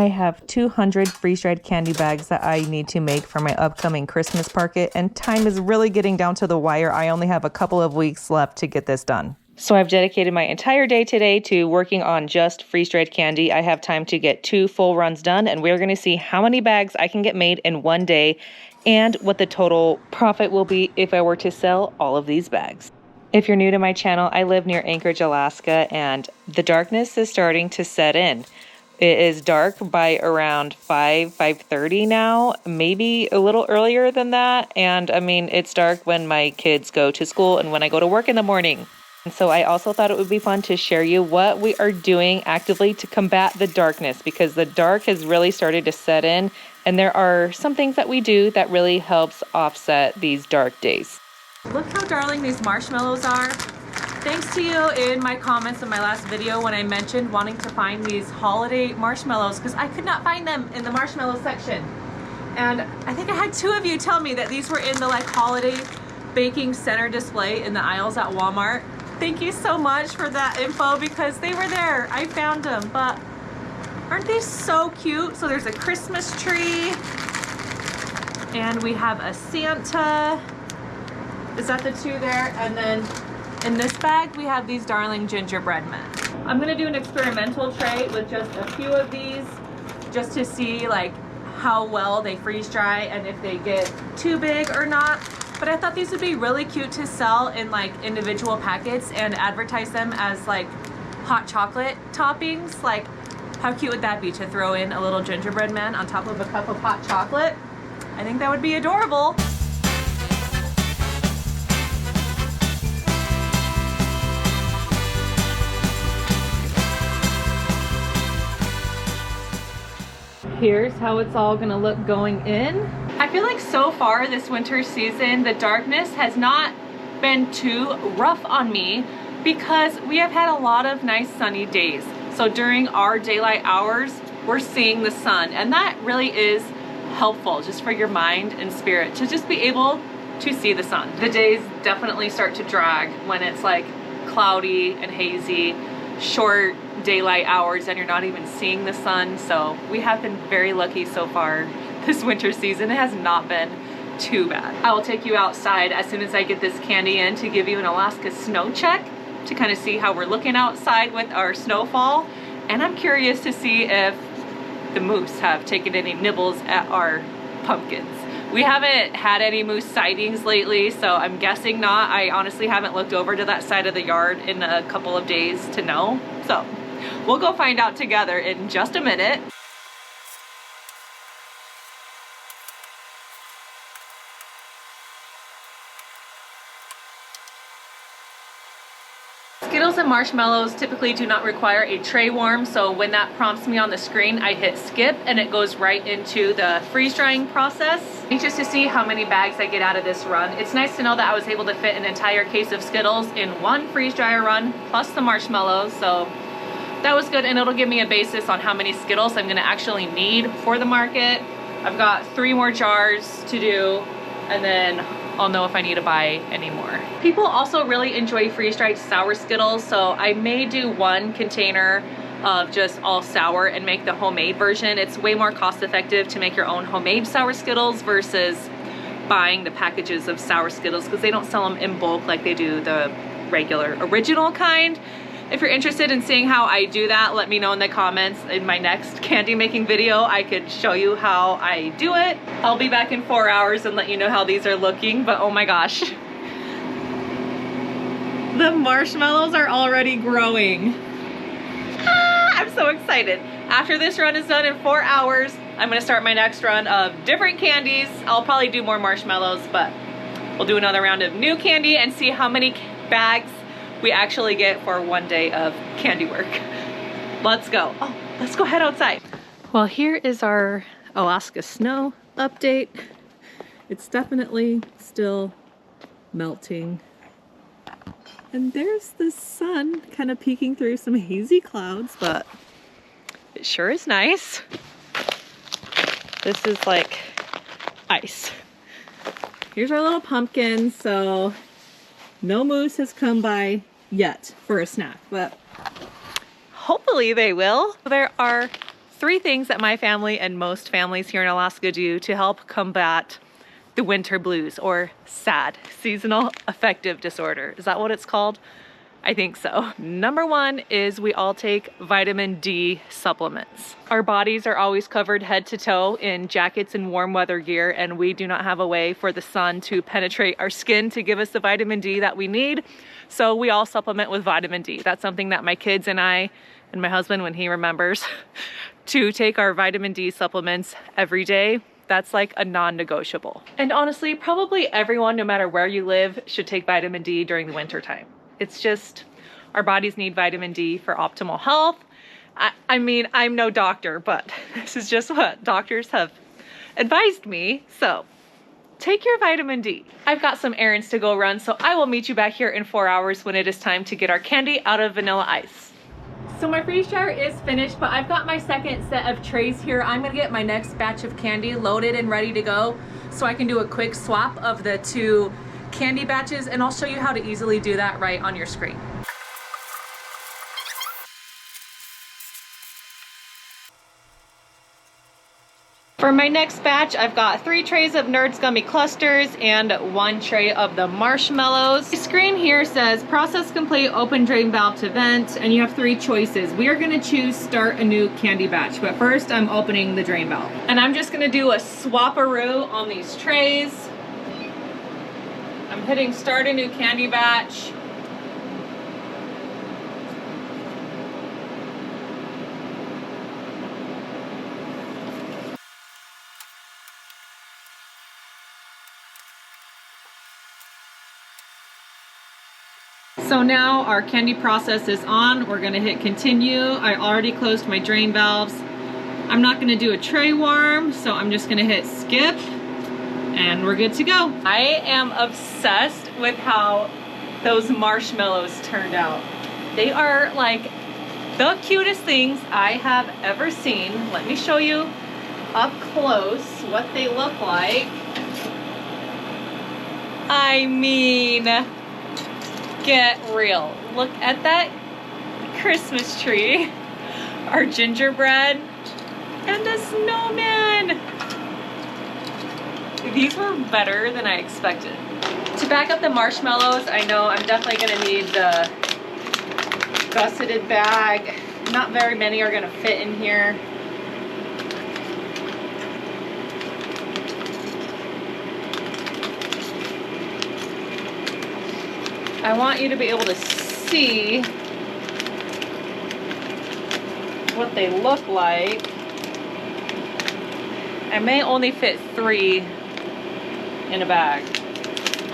I have 200 freeze-dried candy bags that I need to make for my upcoming Christmas market, and time is really getting down to the wire. I only have a couple of weeks left to get this done. So I've dedicated my entire day today to working on just freeze-dried candy. I have time to get 2 full runs done, and we're going to see how many bags I can get made in one day and what the total profit will be if I were to sell all of these bags. If you're new to my channel, I live near Anchorage, Alaska, and the darkness is starting to set in. It is dark by around 5:30 now, maybe a little earlier than that. And I mean, it's dark when my kids go to school and when I go to work in the morning. And so I also thought it would be fun to share you what we are doing actively to combat the darkness, because the dark has really started to set in, and there are some things that we do that really helps offset these dark days. Look how darling these marshmallows are. Thanks to you in my comments in my last video when I mentioned wanting to find these holiday marshmallows, because I could not find them in the marshmallow section. And I think I had 2 of you tell me that these were in the like holiday baking center display in the aisles at Walmart. Thank you so much for that info, because they were there. I found them, but aren't they so cute? So there's a Christmas tree, and we have a Santa. Is that the 2 there? And then in this bag, we have these darling gingerbread men. I'm gonna do an experimental tray with just a few of these, just to see like how well they freeze dry and if they get too big or not. But I thought these would be really cute to sell in like individual packets and advertise them as like hot chocolate toppings. Like, how cute would that be to throw in a little gingerbread man on top of a cup of hot chocolate? I think that would be adorable. Here's how it's all gonna look going in. I feel like so far this winter season, the darkness has not been too rough on me, because we have had a lot of nice sunny days. So during our daylight hours, we're seeing the sun, and that really is helpful just for your mind and spirit to just be able to see the sun. The days definitely start to drag when it's like cloudy and hazy, short daylight hours, and you're not even seeing the sun. So we have been very lucky so far this winter season. It has not been too bad. I will take you outside as soon as I get this candy in to give you an Alaska snow check to kind of see how we're looking outside with our snowfall. And I'm curious to see if the moose have taken any nibbles at our pumpkins. We haven't had any moose sightings lately, so I'm guessing not. I honestly haven't looked over to that side of the yard in a couple of days to know. So we'll go find out together in just a minute. Skittles and marshmallows typically do not require a tray warm, so when that prompts me on the screen, I hit skip and it goes right into the freeze drying process. Anxious to see how many bags I get out of this run. It's nice to know that I was able to fit an entire case of Skittles in one freeze dryer run, plus the marshmallows, so that was good, and it'll give me a basis on how many Skittles I'm gonna actually need for the market. I've got 3 more jars to do, and then I'll know if I need to buy any more. People also really enjoy freeze-dried sour Skittles, so I may do 1 container of just all sour and make the homemade version. It's way more cost-effective to make your own homemade sour Skittles versus buying the packages of sour Skittles, because they don't sell them in bulk like they do the regular original kind. If you're interested in seeing how I do that, let me know in the comments. In my next candy making video, I could show you how I do it. I'll be back in 4 hours and let you know how these are looking, but oh my gosh. The marshmallows are already growing. I'm so excited. After this run is done in 4 hours, I'm gonna start my next run of different candies. I'll probably do more marshmallows, but we'll do another round of new candy and see how many bags we actually get for one day of candy work. Let's go. Oh, let's go head outside. Well, here is our Alaska snow update. It's definitely still melting. And there's the sun kind of peeking through some hazy clouds, but it sure is nice. This is like ice. Here's our little pumpkin. So no moose has come by yet for a snack, but hopefully they will. There are 3 things that my family and most families here in Alaska do to help combat the winter blues, or SAD, seasonal affective disorder. Is that what it's called? I think so. Number 1 is we all take vitamin D supplements. Our bodies are always covered head to toe in jackets and warm weather gear, and we do not have a way for the sun to penetrate our skin to give us the vitamin D that we need. So we all supplement with vitamin D. That's something that my kids and I, and my husband, when he remembers, to take our vitamin D supplements every day. That's like a non-negotiable. And honestly, probably everyone, no matter where you live, should take vitamin D during the winter time. It's just, our bodies need vitamin D for optimal health. I mean, I'm no doctor, but this is just what doctors have advised me. So take your vitamin D. I've got some errands to go run, so I will meet you back here in 4 hours when it is time to get our candy out of vanilla ice. So my freeze dryer is finished, but I've got my second set of trays here. I'm gonna get my next batch of candy loaded and ready to go so I can do a quick swap of the 2 candy batches, and I'll show you how to easily do that right on your screen. For my next batch, I've got 3 trays of Nerds Gummy Clusters and 1 tray of the marshmallows. The screen here says process complete, open drain valve to vent, and you have 3 choices. We are gonna choose start a new candy batch, but first I'm opening the drain valve. And I'm just gonna do a swap-a-roo on these trays. I'm hitting start a new candy batch. So now our candy process is on. We're gonna hit continue. I already closed my drain valves. I'm not gonna do a tray warm, so I'm just gonna hit skip and we're good to go. I am obsessed with how those marshmallows turned out. They are like the cutest things I have ever seen. Let me show you up close what they look like. I mean, get real. Look at that Christmas tree, our gingerbread, and a snowman. These were better than I expected. To back up the marshmallows, I know I'm definitely gonna need the gusseted bag. Not very many are gonna fit in here. I want you to be able to see what they look like. I may only fit 3 in a bag.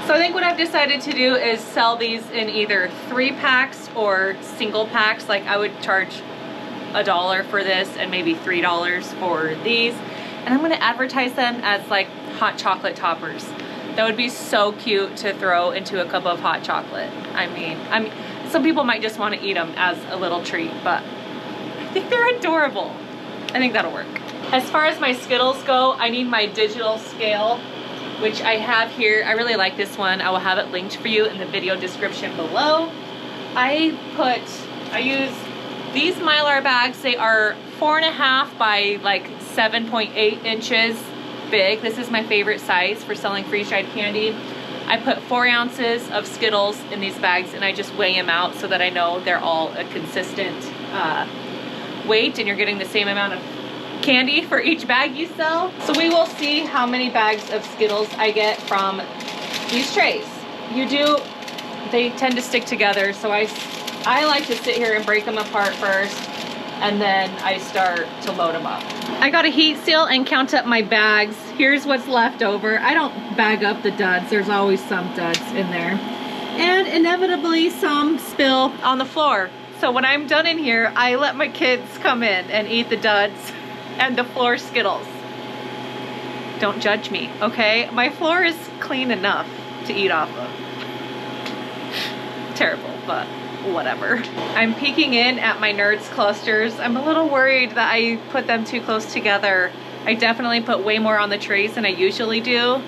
So I think what I've decided to do is sell these in either 3 packs or single packs. Like I would charge $1 for this and maybe $3 for these. And I'm gonna advertise them as like hot chocolate toppers. That would be so cute to throw into a cup of hot chocolate. I mean, some people might just want to eat them as a little treat, but I think they're adorable. I think that'll work. As far as my Skittles go, I need my digital scale, which I have here. I really like this one. I will have it linked for you in the video description below. I use these Mylar bags. They are 4.5 by like 7.8 inches. Big. This is my favorite size for selling freeze-dried candy. I put 4 ounces of Skittles in these bags and I just weigh them out so that I know they're all a consistent weight and you're getting the same amount of candy for each bag you sell. So we will see how many bags of Skittles I get from these trays. They tend to stick together, so I like to sit here and break them apart first, and then I start to load them up. I got a heat seal and count up my bags. Here's what's left over. I don't bag up the duds. There's always some duds in there. And inevitably some spill on the floor. So when I'm done in here, I let my kids come in and eat the duds and the floor Skittles. Don't judge me, okay? My floor is clean enough to eat off of. Terrible, but whatever. I'm peeking in at my Nerds clusters. I'm a little worried that I put them too close together. I definitely put way more on the trays than I usually do.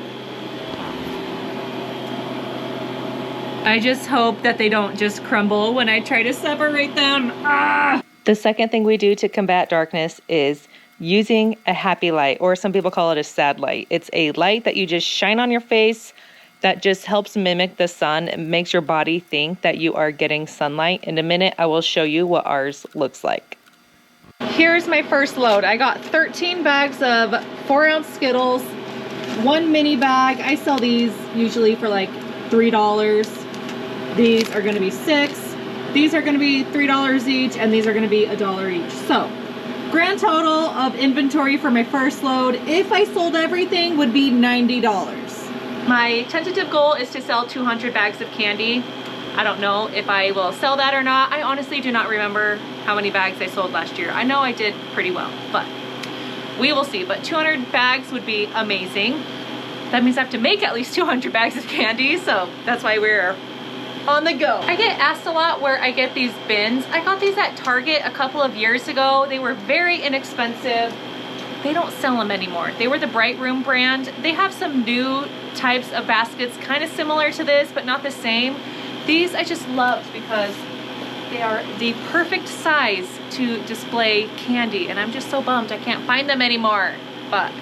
I just hope that they don't just crumble when I try to separate them. Ah! The second thing we do to combat darkness is using a happy light, or some people call it a sad light. It's a light that you just shine on your face that just helps mimic the sun and makes your body think that you are getting sunlight. In a minute, I will show you what ours looks like. Here's my first load. I got 13 bags of 4-ounce Skittles, 1 mini bag. I sell these usually for like $3. These are gonna be 6. These are gonna be $3 each, and these are gonna be $1 each. So, grand total of inventory for my first load, if I sold everything, would be $90. My tentative goal is to sell 200 bags of candy. I don't know if I will sell that or not. I honestly do not remember how many bags I sold last year. I know I did pretty well, but we will see. But 200 bags would be amazing. That means I have to make at least 200 bags of candy, so that's why we're on the go. I get asked a lot where I get these bins. I got these at Target a couple of years ago. They were very inexpensive. They don't sell them anymore. They were the Bright Room brand. They have some new types of baskets, kind of similar to this, but not the same. These I just loved because they are the perfect size to display candy, and I'm just so bummed I can't find them anymore. But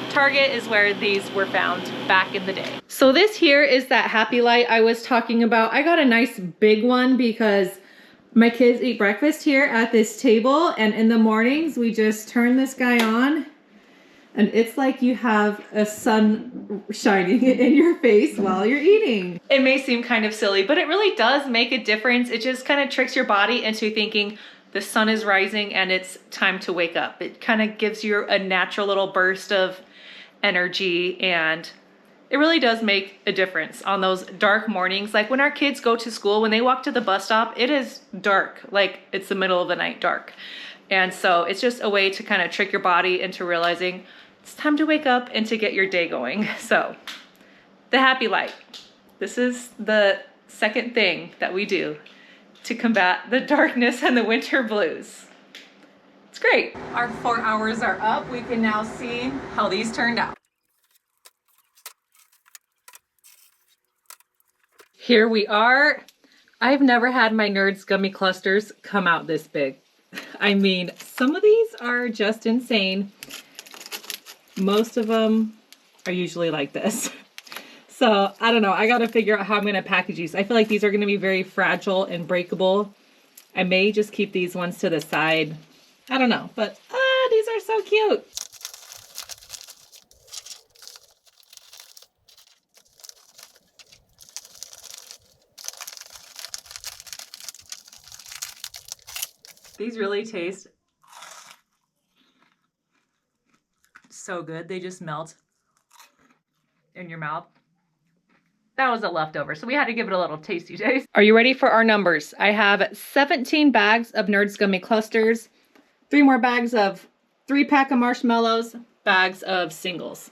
Target is where these were found back in the day. So this here is that happy light I was talking about. I got a nice big one because my kids eat breakfast here at this table, and in the mornings we just turn this guy on, and it's like you have a sun shining in your face while you're eating. It may seem kind of silly, but it really does make a difference. It just kind of tricks your body into thinking the sun is rising and it's time to wake up. It kind of gives you a natural little burst of energy, and it really does make a difference on those dark mornings. Like when our kids go to school, when they walk to the bus stop, it is dark, like it's the middle of the night dark. And so it's just a way to kind of trick your body into realizing it's time to wake up and to get your day going. So the happy light. This is the second thing that we do to combat the darkness and the winter blues. It's great. Our 4 hours are up. We can now see how these turned out. Here we are. I've never had my Nerds gummy clusters come out this big. I mean, some of these are just insane. Most of them are usually like this. So I don't know. I got to figure out how I'm going to package these. I feel like these are going to be very fragile and breakable. I may just keep these ones to the side. I don't know, but these are so cute. These really taste so good. They just melt in your mouth. That was a leftover, so we had to give it a little tasty taste. Are you ready for our numbers? I have 17 bags of Nerds Gummy Clusters, 3 more bags of 3-pack of marshmallows, bags of singles.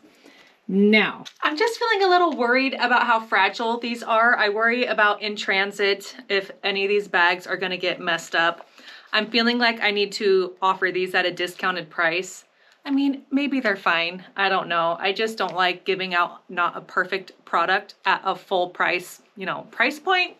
Now, I'm just feeling a little worried about how fragile these are. I worry about in transit if any of these bags are gonna get messed up. I'm feeling like I need to offer these at a discounted price. I mean, maybe they're fine. I don't know. I just don't like giving out not a perfect product at a full price, price point.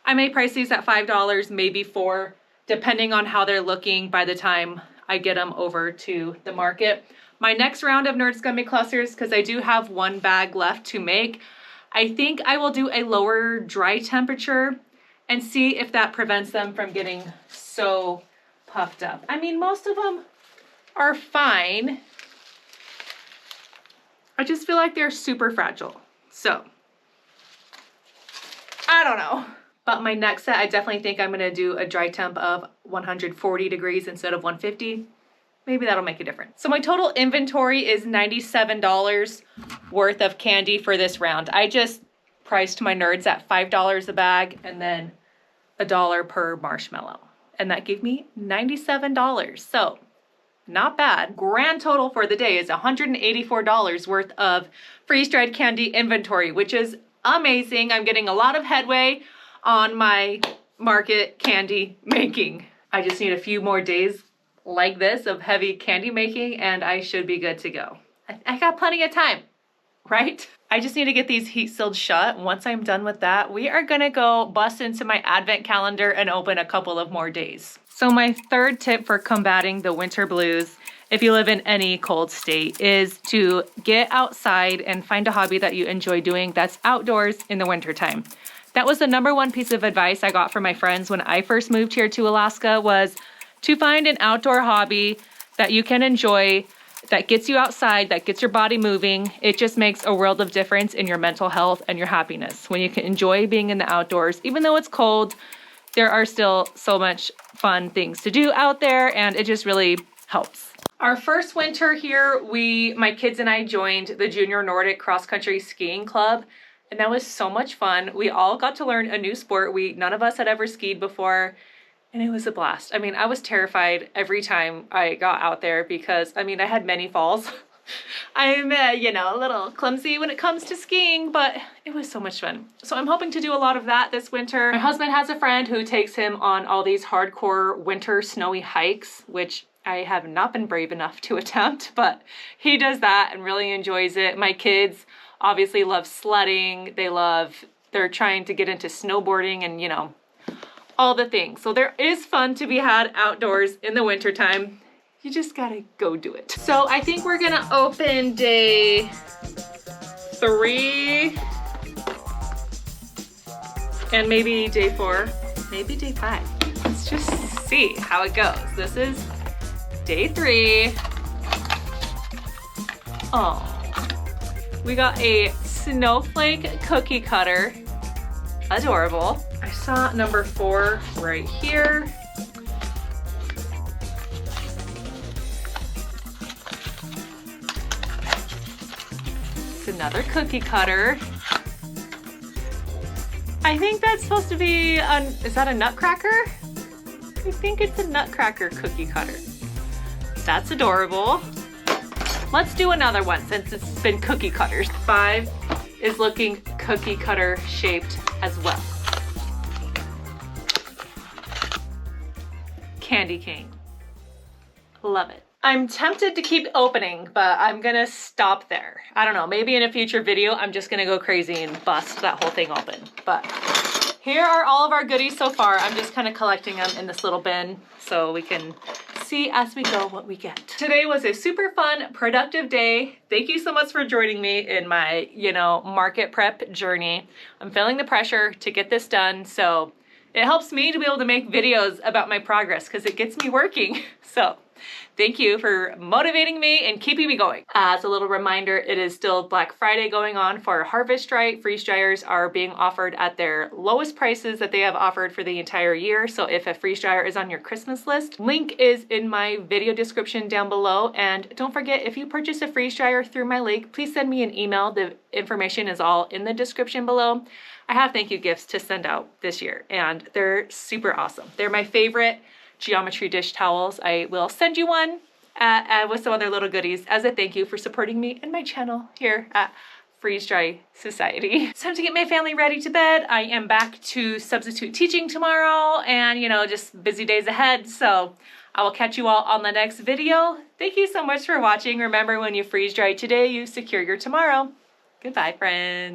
I may price these at $5, maybe $4, depending on how they're looking by the time I get them over to the market. My next round of Nerds Gummy Clusters, because I do have 1 bag left to make, I think I will do a lower dry temperature and see if that prevents them from getting so puffed up. I mean, most of them are fine. I just feel like they're super fragile. So, I don't know. But my next set, I definitely think I'm gonna do a dry temp of 140 degrees instead of 150. Maybe that'll make a difference. So my total inventory is $97 worth of candy for this round. I just priced my Nerds at $5 a bag and then $1 per marshmallow. And that gave me $97. So not bad. Grand total for the day is $184 worth of freeze-dried candy inventory, which is amazing. I'm getting a lot of headway on my market candy making. I just need a few more days like this of heavy candy making and I should be good to go. I got plenty of time, right? I just need to get these heat sealed shut. Once I'm done with that, we are gonna go bust into my advent calendar and open a couple of more days. So my third tip for combating the winter blues, if you live in any cold state, is to get outside and find a hobby that you enjoy doing that's outdoors in the wintertime. That was the #1 piece of advice I got from my friends when I first moved here to Alaska, was to find an outdoor hobby that you can enjoy, that gets you outside, that gets your body moving. It just makes a world of difference in your mental health and your happiness. When you can enjoy being in the outdoors, even though it's cold, there are still so much fun things to do out there, and it just really helps. Our first winter here, my kids and I joined the Junior Nordic Cross Country Skiing Club, and that was so much fun. We all got to learn a new sport. None of us had ever skied before, and it was a blast. I mean, I was terrified every time I got out there because, I had many falls. I'm, a little clumsy when it comes to skiing, but it was so much fun. So I'm hoping to do a lot of that this winter. My husband has a friend who takes him on all these hardcore winter snowy hikes, which I have not been brave enough to attempt, but he does that and really enjoys it. My kids obviously love sledding. They're trying to get into snowboarding and, all the things. So there is fun to be had outdoors in the wintertime. You just gotta go do it. So I think we're gonna open day 3 and maybe day 4, maybe day 5. Let's just see how it goes. This is day 3. Oh, we got a snowflake cookie cutter. Adorable. I saw number 4 right here. It's another cookie cutter. I think that's supposed to be, is that a nutcracker? I think it's a nutcracker cookie cutter. That's adorable. Let's do another one since it's been cookie cutters. 5 is looking cookie cutter shaped as well. Candy cane. Love it. I'm tempted to keep opening, but I'm gonna stop there. I don't know, maybe in a future video, I'm just gonna go crazy and bust that whole thing open. But here are all of our goodies so far. I'm just kind of collecting them in this little bin so we can see as we go what we get. Today was a super fun, productive day. Thank you so much for joining me in my, market prep journey. I'm feeling the pressure to get this done, so it helps me to be able to make videos about my progress because it gets me working. So thank you for motivating me and keeping me going. As a little reminder, it is still Black Friday going on for Harvest Dry. Freeze dryers are being offered at their lowest prices that they have offered for the entire year. So if a freeze dryer is on your Christmas list, link is in my video description down below. And don't forget, if you purchase a freeze dryer through my link, please send me an email. The information is all in the description below. I have thank you gifts to send out this year, and they're super awesome. They're my favorite geometry dish towels. I will send you one with some other little goodies as a thank you for supporting me and my channel here at Freeze Dry Society. It's time to get my family ready to bed. I am back to substitute teaching tomorrow and, just busy days ahead. So I will catch you all on the next video. Thank you so much for watching. Remember, when you freeze dry today, you secure your tomorrow. Goodbye, friends.